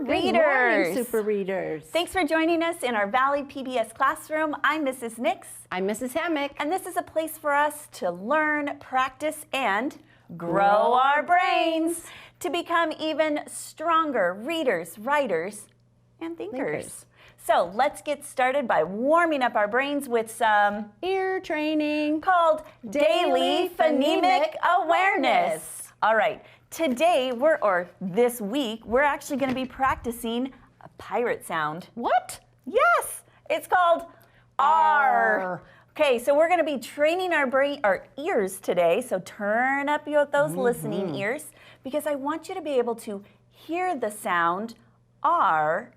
readers. Good morning, super readers. Thanks for joining us in our Valley PBS classroom. I'm Mrs. Nix. I'm Mrs. Hammock. And this is a place for us to learn, practice, and grow our brains to become even stronger readers, writers, and thinkers. So let's get started by warming up our brains with some ear training called Daily Phonemic Awareness. All right, today this week, we're actually going to be practicing a pirate sound. What? Yes, it's called R. Okay, so we're going to be training our ears today. So turn up those listening ears because I want you to be able to hear the sound R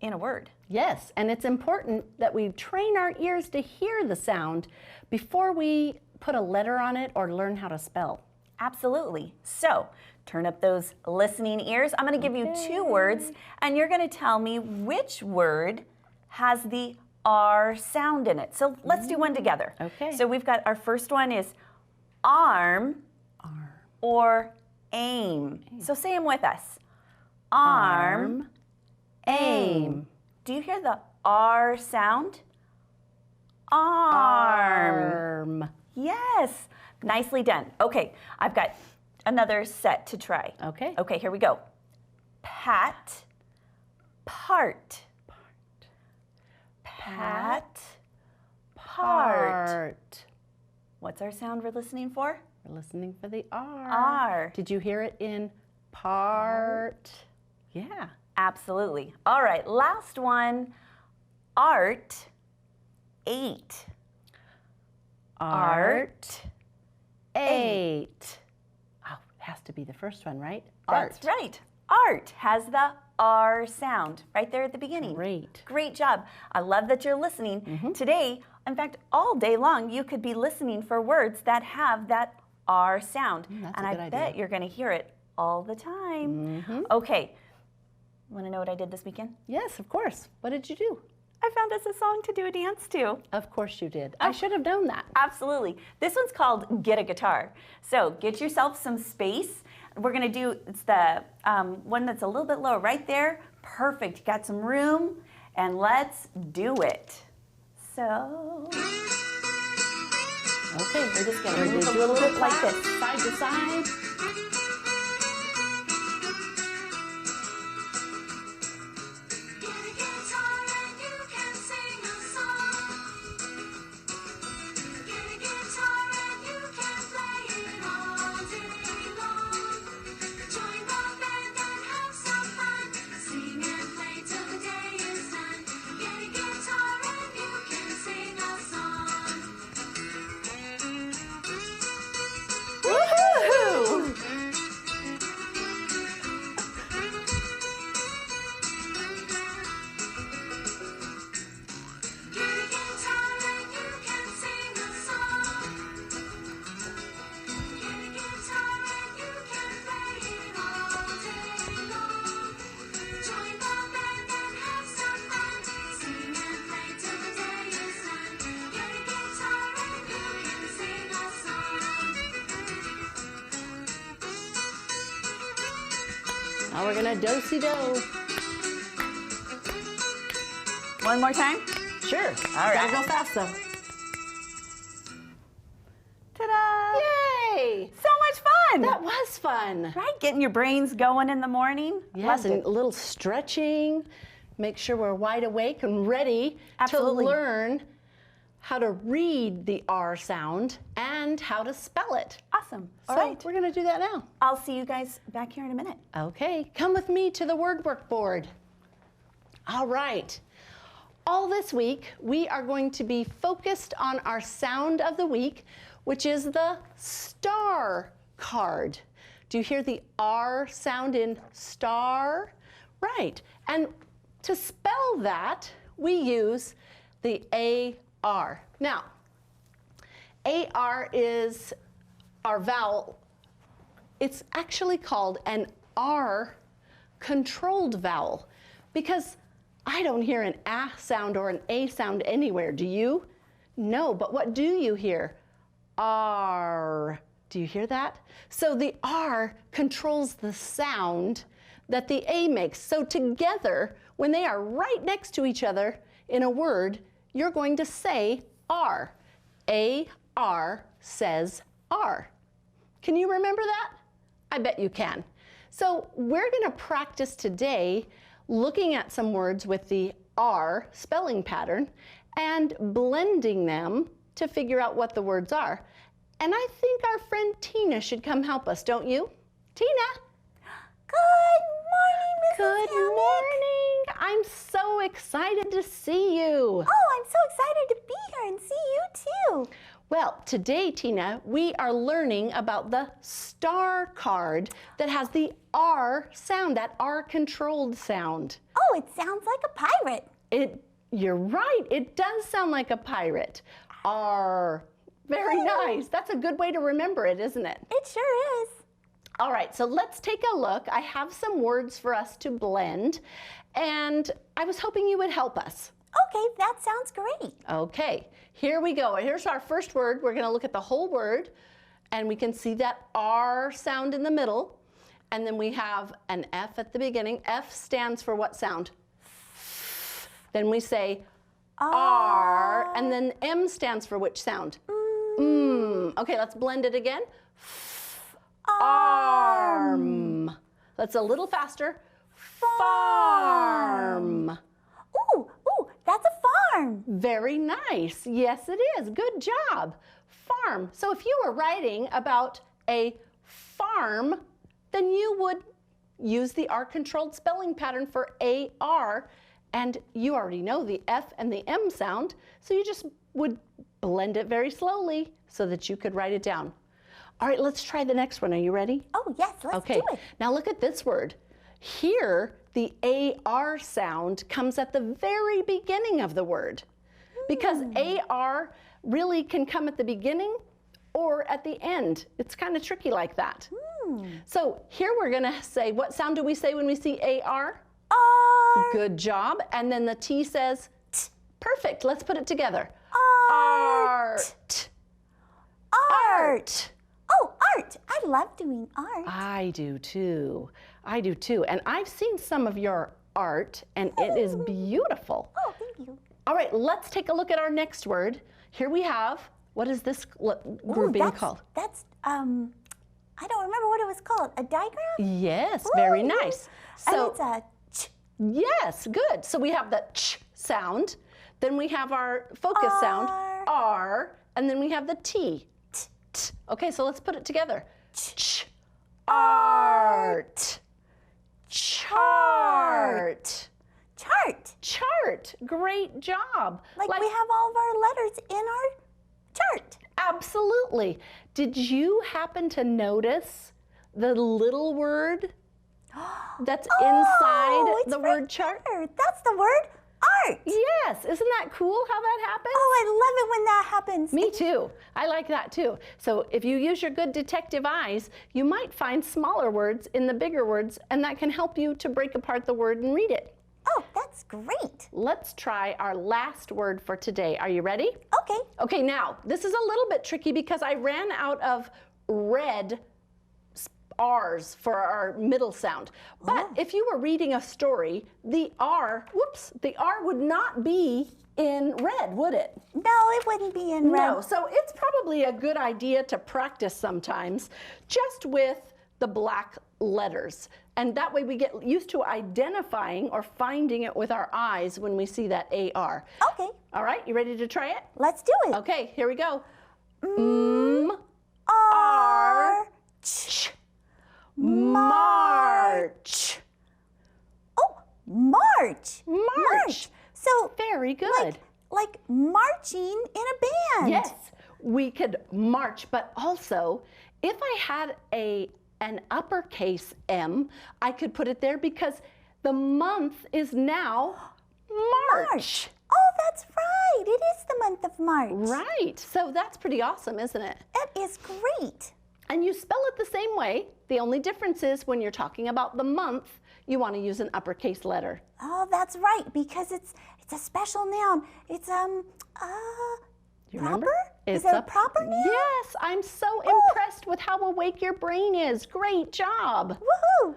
in a word. Yes, and it's important that we train our ears to hear the sound before we put a letter on it or learn how to spell. Absolutely. So turn up those listening ears. I'm going to give you two words, and you're going to tell me which word has the R sound in it. So let's do one together. Okay. So we've got our first one is arm, or aim. So say them with us. Arm, aim. Do you hear the R sound? Arm. Yes. Nicely done. Okay, I've got another set to try. Okay. Okay, here we go. Pat, part. Pat, part. What's our sound we're listening for? We're listening for the R. R. Did you hear it in part? Yeah. Absolutely. All right, last one. Art, 8. Art, 8. Oh, it has to be the first one, right? That's right. Art has the R sound right there at the beginning. Great. Great job. I love that you're listening. Today, in fact, all day long, you could be listening for words that have that R sound. That's and a good I idea. bet you're going to hear it all the time. Okay. Want to know what I did this weekend? Yes, of course. What did you do? I found us a song to do a dance to. Of course you did. I should have known that. Absolutely. This one's called Get a Guitar. So get yourself some space. We're going to do, it's the one that's a little bit lower right there. Perfect. Got some room. And let's do it. So. Okay, We're just going to move a little bit like this. Side to side. Now we're gonna do-si-do. One more time? Sure. All right. Gotta go fast though. Ta-da! Yay! So much fun! That was fun. Right? Getting your brains going in the morning. Yes, Loved and it. a little stretching. Make sure we're wide awake and ready Absolutely. to learn how to read the R sound and how to spell it. Awesome. All So right. we're gonna do that now. I'll see you guys back here in a minute. Okay, come with me to the word work board. All right. All this week, we are going to be focused on our sound of the week, which is the star card. Do you hear the R sound in star? Right. And to spell that, we use the AR. Now, AR is our vowel. It's actually called an R controlled vowel because I don't hear an A sound or an A sound anywhere. Do you? No, but what do you hear? R. Do you hear that? So the R controls the sound that the A makes. So together, when they are right next to each other in a word, you're going to say R. A-R says R. Can you remember that? I bet you can. So we're going to practice today looking at some words with the R spelling pattern and blending them to figure out what the words are. And I think our friend Tina should come help us, don't you? Tina? Good morning, Mrs. Good Hammock. morning. I'm so excited to see you. Oh, I'm so excited to be here and see you too. Well, today, Tina, we are learning about the star card that has the R sound, that R-controlled sound. Oh, it sounds like a pirate. You're right, it does sound like a pirate. R. Very nice. That's a good way to remember it, isn't it? It sure is. All right, so let's take a look. I have some words for us to blend, and I was hoping you would help us. Okay, that sounds great. Okay, here we go. Here's our first word. We're going to look at the whole word, and we can see that R sound in the middle, and then we have an F at the beginning. F stands for what sound? Then we say R, and then M stands for which sound? Okay, let's blend it again. Arm. That's a little faster. Farm. Ooh, that's a farm. Very nice. Yes, it is. Good job. Farm. So if you were writing about a farm, then you would use the R-controlled spelling pattern for A-R, and you already know the F and the M sound, so you just would blend it very slowly so that you could write it down. All right, let's try the next one. Are you ready? Oh, yes, let's do it. Now look at this word. Here, the AR sound comes at the very beginning of the word because AR really can come at the beginning or at the end. It's kind of tricky like that. So here we're going to say, what sound do we say when we see AR? R. Good job. And then the T says T. Perfect. Let's put it together. Art. Art. Oh, art. I love doing art. I do too. I do too. And I've seen some of your art, and it is beautiful. Oh, thank you. All right, let's take a look at our next word. Here we have, what is this grouping called? That's, I don't remember what it was called. A diagram? Yes, very Ooh, nice. And So, it's a ch. yes, good. So we have the ch sound, then we have our focus sound, R, and then we have the T. T, t. Okay, so let's put it together. Ch, art, chart. Chart. Chart. Great job. Like we have all of our letters in our chart. Absolutely. Did you happen to notice the little word that's inside the word chart? There. That's the word art. Yes. Isn't that cool how that happens? Oh, I love it when that happens. Me too. I like that too. So if you use your good detective eyes, you might find smaller words in the bigger words, and that can help you to break apart the word and read it. Oh, that's great. Let's try our last word for today. Are you ready? Okay. Okay, now, this is a little bit tricky because I ran out of red R's for our middle sound. But if you were reading a story, the R would not be in red, would it? No, it wouldn't be in red. No, so it's probably a good idea to practice sometimes just with the black letters. And that way we get used to identifying or finding it with our eyes when we see that AR. Okay. All right, you ready to try it? Let's do it. Okay, here we go. R. Ch. March. Oh, March. March. So Very good. like marching in a band. Yes, we could march, but also if I had an uppercase M, I could put it there because the month is now March. Oh, that's right. It is the month of March. Right. So that's pretty awesome, isn't it? It is great. And you spell it the same way. The only difference is when you're talking about the month, you want to use an uppercase letter. Oh, that's right, because it's a special noun. It's You remember? proper? Is it a proper noun? Yes, I'm so impressed with how awake your brain is. Great job. Woohoo!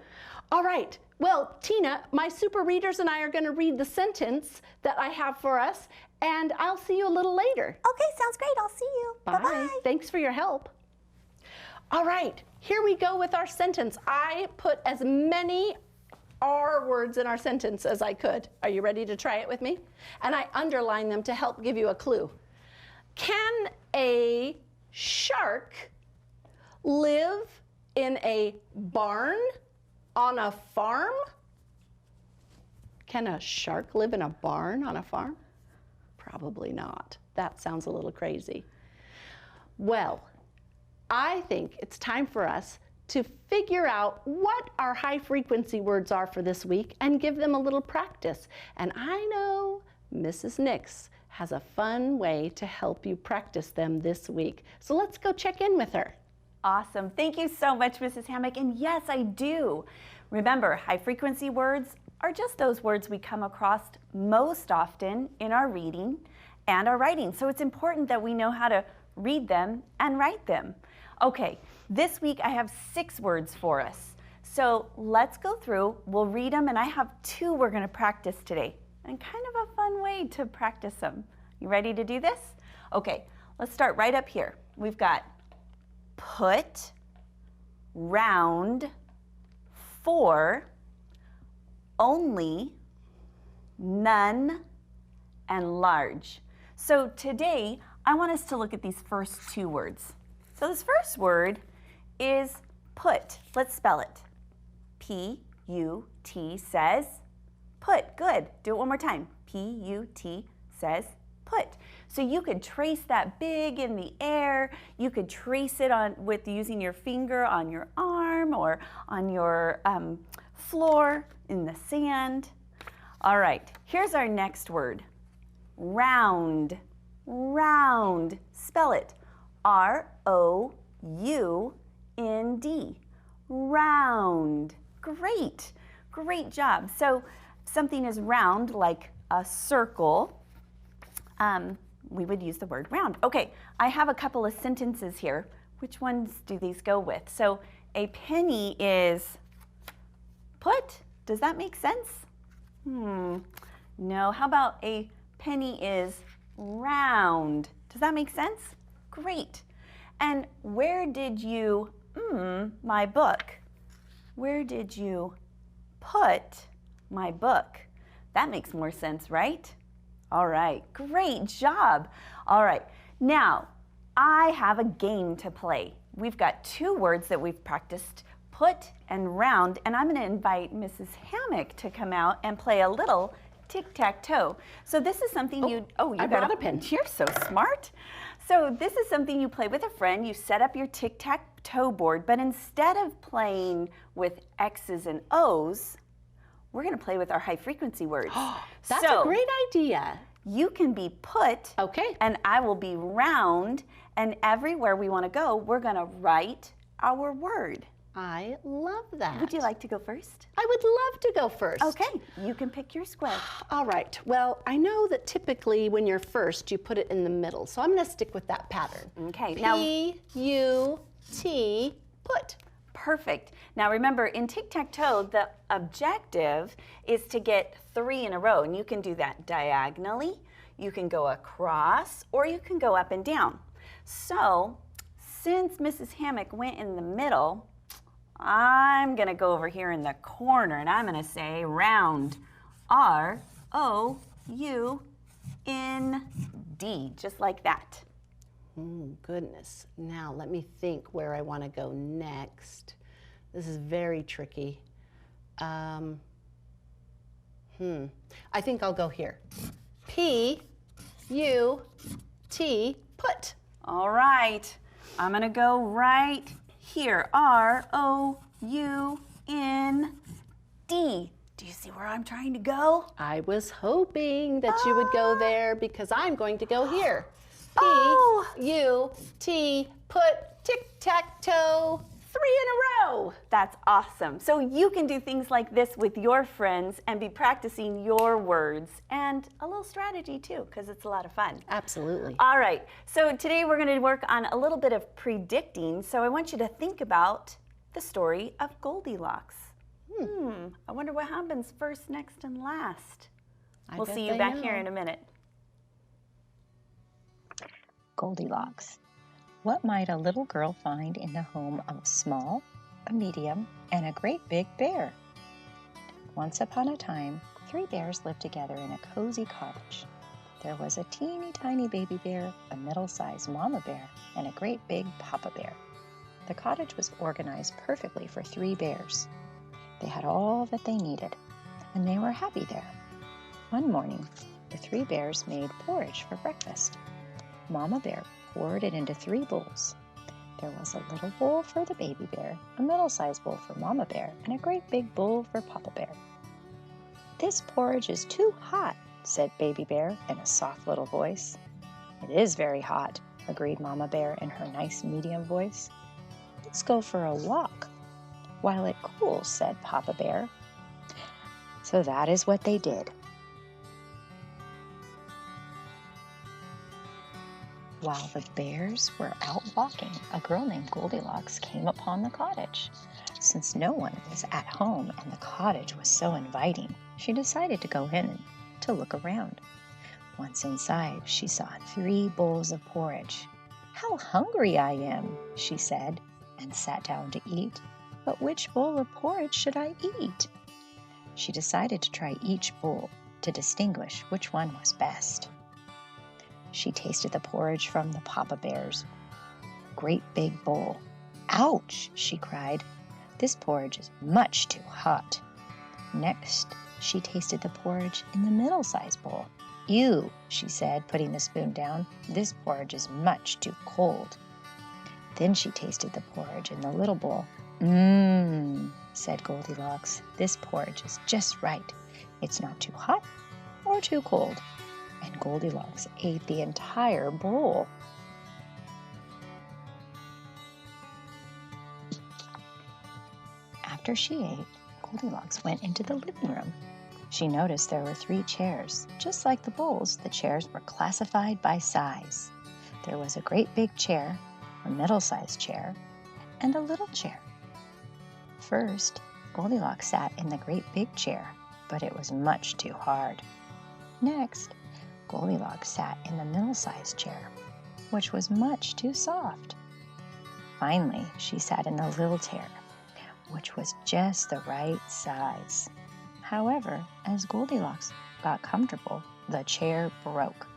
All right, Well, Tina, my super readers and I are going to read the sentence that I have for us, and I'll see you a little later. Okay, sounds great. I'll see you. Bye. Bye-bye. Thanks for your help. All right, here we go with our sentence. I put as many R words in our sentence as I could. Are you ready to try it with me? And I underline them to help give you a clue. Can a shark live in a barn on a farm? Can a shark live in a barn on a farm? Probably not. That sounds a little crazy. Well, I think it's time for us to figure out what our high frequency words are for this week and give them a little practice. And I know Mrs. Nix has a fun way to help you practice them this week. So let's go check in with her. Awesome. Thank you so much, Mrs. Hammock. And yes, I do. Remember, high frequency words are just those words we come across most often in our reading and our writing. So it's important that we know how to read them and write them. Okay, this week I have 6 words for us. So let's go through, we'll read them, and I have 2 we're going to practice today. And kind of a fun way to practice them. You ready to do this? Okay, let's start right up here. We've got put, round, for, only, none, and large. So today, I want us to look at these first 2 words. So this first word is put. Let's spell it. P-U-T says put. Good. Do it one more time. P-U-T says put. So you could trace that big in the air. You could trace it with using your finger on your arm or on your floor in the sand. All right. Here's our next word. Round. Round. Spell it. R-O-U-N-D. Round. Great. Great job. So something is round like a circle. We would use the word round. Okay, I have a couple of sentences here. Which ones do these go with? So a penny is put. Does that make sense? No. How about a penny is round? Does that make sense? Great. And where did you, my book? Where did you put my book? That makes more sense, right? All right, great job. All right, now I have a game to play. We've got 2 words that we've practiced, put and round, and I'm going to invite Mrs. Hammock to come out and play a little tic-tac-toe. So this is something I got a pen. You're so smart. So this is something you play with a friend. You set up your tic-tac-toe board, but instead of playing with X's and O's, we're going to play with our high frequency words. That's a great idea. You can be put, okay, and I will be round, and everywhere we want to go, we're going to write our word. I love that. Would you like to go first? I would love to go first. Okay, you can pick your square. All right. Well, I know that typically when you're first, you put it in the middle. So I'm going to stick with that pattern. Okay. P-U-T, put. Perfect. Now remember, in tic-tac-toe, the objective is to get 3 in a row. And you can do that diagonally, you can go across, or you can go up and down. So, since Mrs. Hammock went in the middle, I'm going to go over here in the corner, and I'm going to say round. R-O-U-N-D, just like that. Oh, goodness. Now, let me think where I want to go next. This is very tricky. I think I'll go here. P-U-T, put. All right. I'm going to go right here. R-O-U-N-D. Do you see where I'm trying to go? I was hoping that you would go there because I'm going to go here. P-U-T, put, tic-tac-toe, 3 in a row. That's awesome. So you can do things like this with your friends and be practicing your words and a little strategy too, because it's a lot of fun. Absolutely. All right. So today we're going to work on a little bit of predicting. So I want you to think about the story of Goldilocks. I wonder what happens first, next, and last. I We'll bet see you they back know. here in a minute. Goldilocks. What might a little girl find in the home of a small, a medium, and a great big bear? Once upon a time, 3 bears lived together in a cozy cottage. There was a teeny tiny baby bear, a middle-sized mama bear, and a great big papa bear. The cottage was organized perfectly for 3 bears. They had all that they needed, and they were happy there. One morning, the 3 bears made porridge for breakfast. Mama bear poured it into 3 bowls. There was a little bowl for the baby bear, a middle-sized bowl for Mama bear, and a great big bowl for Papa bear. "This porridge is too hot," said Baby Bear in a soft little voice. "It is very hot," agreed Mama Bear in her nice medium voice. "Let's go for a walk while it cools," said Papa Bear. So that is what they did. While the bears were out walking, a girl named Goldilocks came upon the cottage. Since no one was at home and the cottage was so inviting, she decided to go in to look around. Once inside, she saw 3 bowls of porridge. "How hungry I am," she said, and sat down to eat. "But which bowl of porridge should I eat?" She decided to try each bowl to distinguish which one was best. She tasted the porridge from the Papa Bear's great big bowl. "Ouch!" she cried. "This porridge is much too hot." Next, she tasted the porridge in the middle-sized bowl. "Ew," she said, putting the spoon down. "This porridge is much too cold." Then she tasted the porridge in the little bowl. "Mmm," said Goldilocks. "This porridge is just right. It's not too hot or too cold." And Goldilocks ate the entire bowl. After she ate, Goldilocks went into the living room. She noticed there were 3 chairs. Just like the bowls, the chairs were classified by size. There was a great big chair, a middle-sized chair, and a little chair. First, Goldilocks sat in the great big chair, but it was much too hard. Next, Goldilocks sat in the middle-sized chair, which was much too soft. Finally, she sat in the little chair, which was just the right size. However, as Goldilocks got comfortable, the chair broke.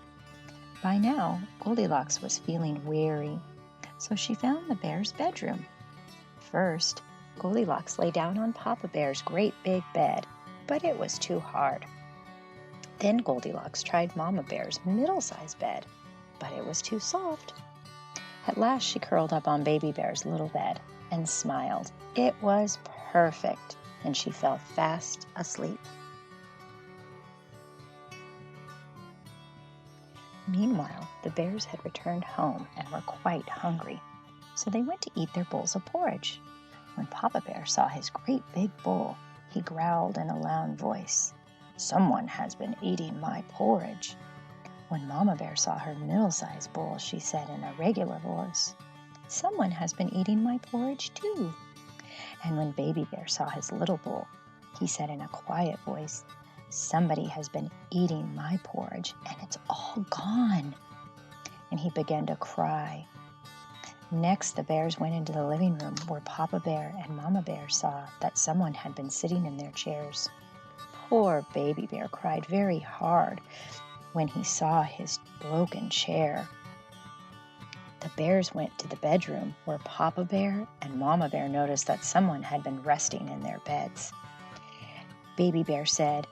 By now, Goldilocks was feeling weary, so she found the bear's bedroom. First, Goldilocks lay down on Papa Bear's great big bed, but it was too hard. Then Goldilocks tried Mama Bear's middle-sized bed, but it was too soft. At last she curled up on Baby Bear's little bed and smiled. It was perfect, and she fell fast asleep. Meanwhile, the bears had returned home and were quite hungry, so they went to eat their bowls of porridge. When Papa Bear saw his great big bowl, he growled in a loud voice, "Someone has been eating my porridge." When Mama Bear saw her middle-sized bowl, she said in a regular voice, "Someone has been eating my porridge too." And when Baby Bear saw his little bowl, he said in a quiet voice, "Somebody has been eating my porridge and it's all gone." And he began to cry. Next, the bears went into the living room where Papa Bear and Mama Bear saw that someone had been sitting in their chairs. Poor Baby Bear cried very hard when he saw his broken chair. The bears went to the bedroom where Papa Bear and Mama Bear noticed that someone had been resting in their beds. Baby Bear said,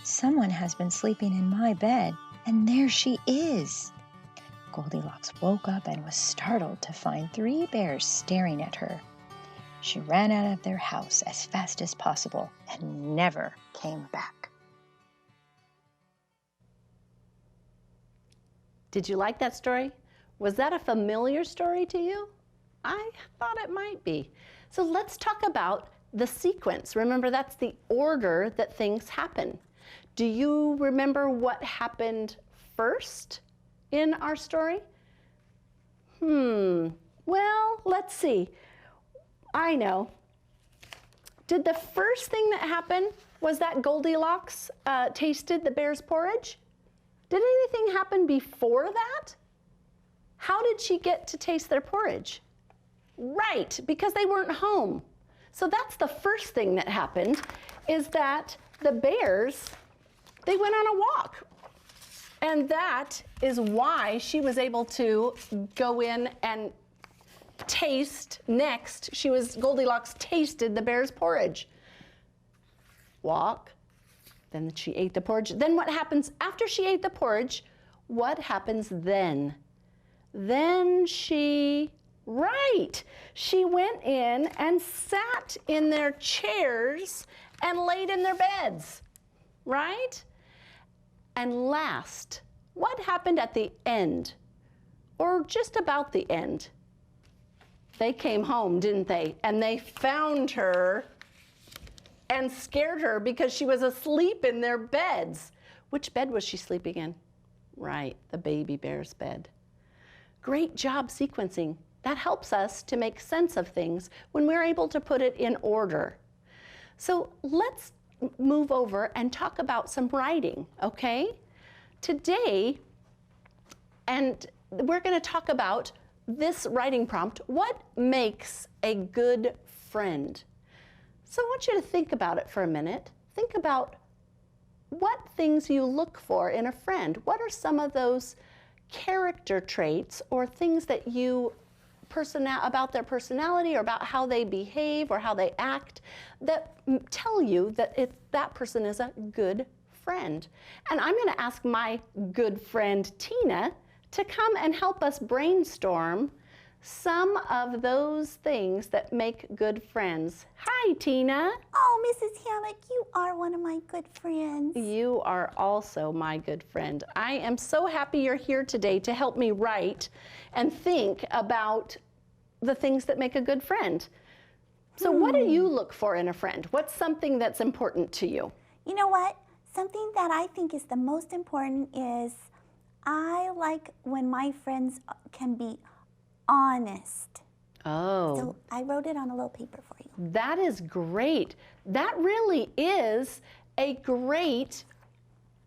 "Someone has been sleeping in my bed, and there she is." Goldilocks woke up and was startled to find 3 bears staring at her. She ran out of their house as fast as possible and never came back. Did you like that story? Was that a familiar story to you? I thought it might be. So let's talk about the sequence. Remember, that's the order that things happen. Do you remember what happened first in our story? Well, let's see. I know. Did the first thing that happened was that Goldilocks tasted the bear's porridge? Did anything happen before that? How did she get to taste their porridge? Right, because they weren't home. So that's the first thing that happened, is that the bears, they went on a walk. And that is why she was able to go in and taste next. Goldilocks tasted the bear's porridge. Walk, then she ate the porridge. Then what happens after she ate the porridge? What happens then? Then she went in and sat in their chairs and laid in their beds, right? And last, what happened at the end, or just about the end? They came home, didn't they? And they found her and scared her because she was asleep in their beds. Which bed was she sleeping in? Right, the baby bear's bed. Great job sequencing. That helps us to make sense of things when we're able to put it in order. So let's move over and talk about some writing, okay? Today, and we're going to talk about this writing prompt, what makes a good friend? So I want you to think about it for a minute. Think about what things you look for in a friend. What are some of those character traits or things that you about their personality or about how they behave or how they act that tell you that that person is a good friend? And I'm going to ask my good friend Tina to come and help us brainstorm some of those things that make good friends. Hi, Tina. Oh, Mrs. Hammock, you are one of my good friends. You are also my good friend. I am so happy you're here today to help me write and think about the things that make a good friend. So what do you look for in a friend? What's something that's important to you? You know what? Something that I think is the most important is I like when my friends can be honest. Oh. So I wrote it on a little paper for you. That is great. That really is a great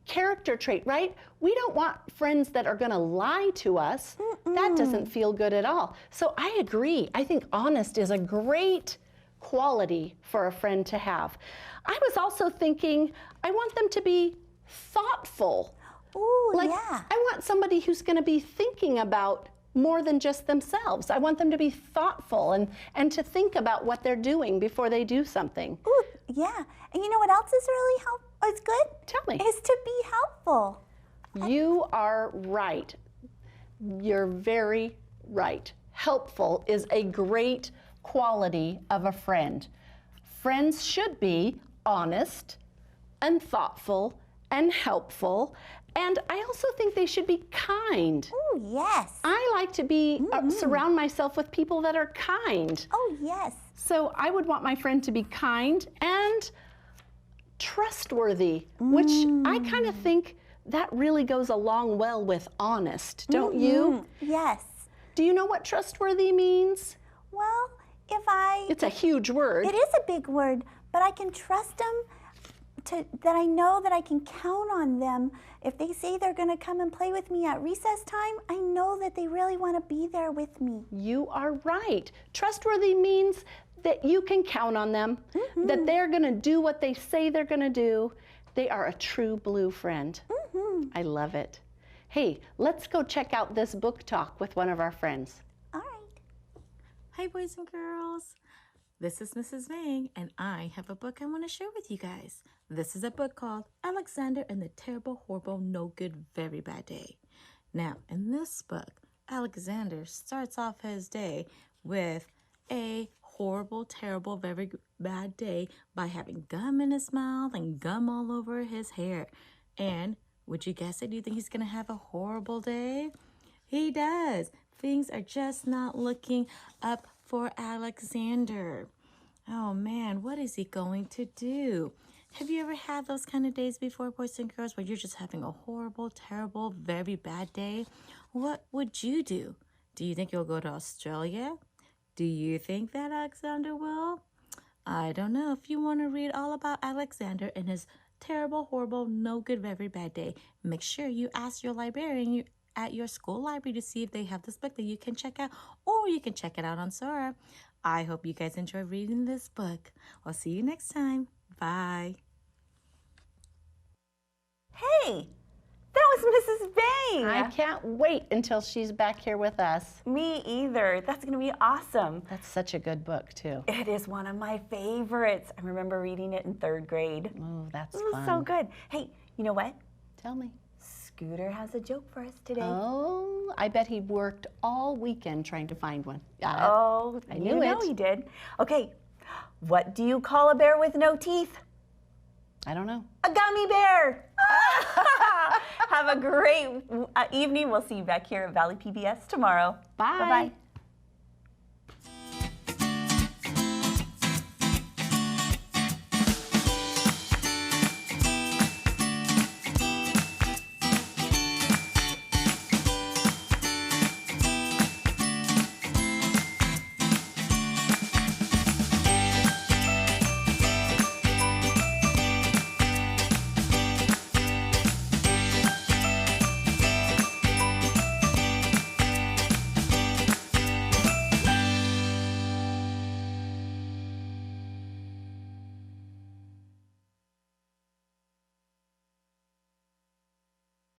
character trait, right? We don't want friends that are going to lie to us. That doesn't feel good at all. So I agree. I think honest is a great quality for a friend to have. I was also thinking I want them to be thoughtful. Ooh, Like, yeah. I want somebody who's going to be thinking about more than just themselves. I want them to be thoughtful and to think about what they're doing before they do something. Ooh, yeah. And you know what else is really it's good? Tell me. Is to be helpful. You are right. You're very right. Helpful is a great quality of a friend. Friends should be honest and thoughtful and helpful. And I also think they should be kind. Ooh, yes. I like to be surround myself with people that are kind. Oh, yes. So I would want my friend to be kind and trustworthy, which I kind of think that really goes along well with honest, don't you? Yes. Do you know what trustworthy means? Well, It's a huge word. It is a big word, but I can trust them that I know that I can count on them. If they say they're going to come and play with me at recess time, I know that they really want to be there with me. You are right. Trustworthy means that you can count on them, that they're going to do what they say they're going to do. They are a true blue friend. I love it. Hey, let's go check out this book talk with one of our friends. All right. Hi, boys and girls. This is Mrs. Vang, and I have a book I want to share with you guys. This is a book called Alexander and the Terrible, Horrible, No Good, Very Bad Day. Now, in this book, Alexander starts off his day with a horrible, terrible, very bad day by having gum in his mouth and gum all over his hair. And would you guess it? Do you think he's going to have a horrible day? He does. Things are just not looking up for Alexander. Oh man, what is he going to do? Have you ever had those kind of days before, boys and girls, where you're just having a horrible, terrible, very bad day? What would you do? Do you think you'll go to Australia? Do you think that Alexander will? I don't know if you want to read all about Alexander and his terrible, horrible, no good, very bad day. Make sure you ask your librarian at your school library to see if they have this book that you can check out, or you can check it out on Sora. I hope you guys enjoy reading this book. I'll see you next time. Bye. Hey, that was Mrs. Bang. I can't wait until she's back here with us. Me either. That's going to be awesome. That's such a good book, too. It is one of my favorites. I remember reading it in 3rd grade. Oh, that's It was fun. so good. Hey, you know what? Tell me. Scooter has a joke for us today. Oh, I bet he worked all weekend trying to find one. Oh, I you knew know it. he did. Okay, what do you call a bear with no teeth? I don't know. A gummy bear. Have a great evening. We'll see you back here at Valley PBS tomorrow. Bye. Bye-bye.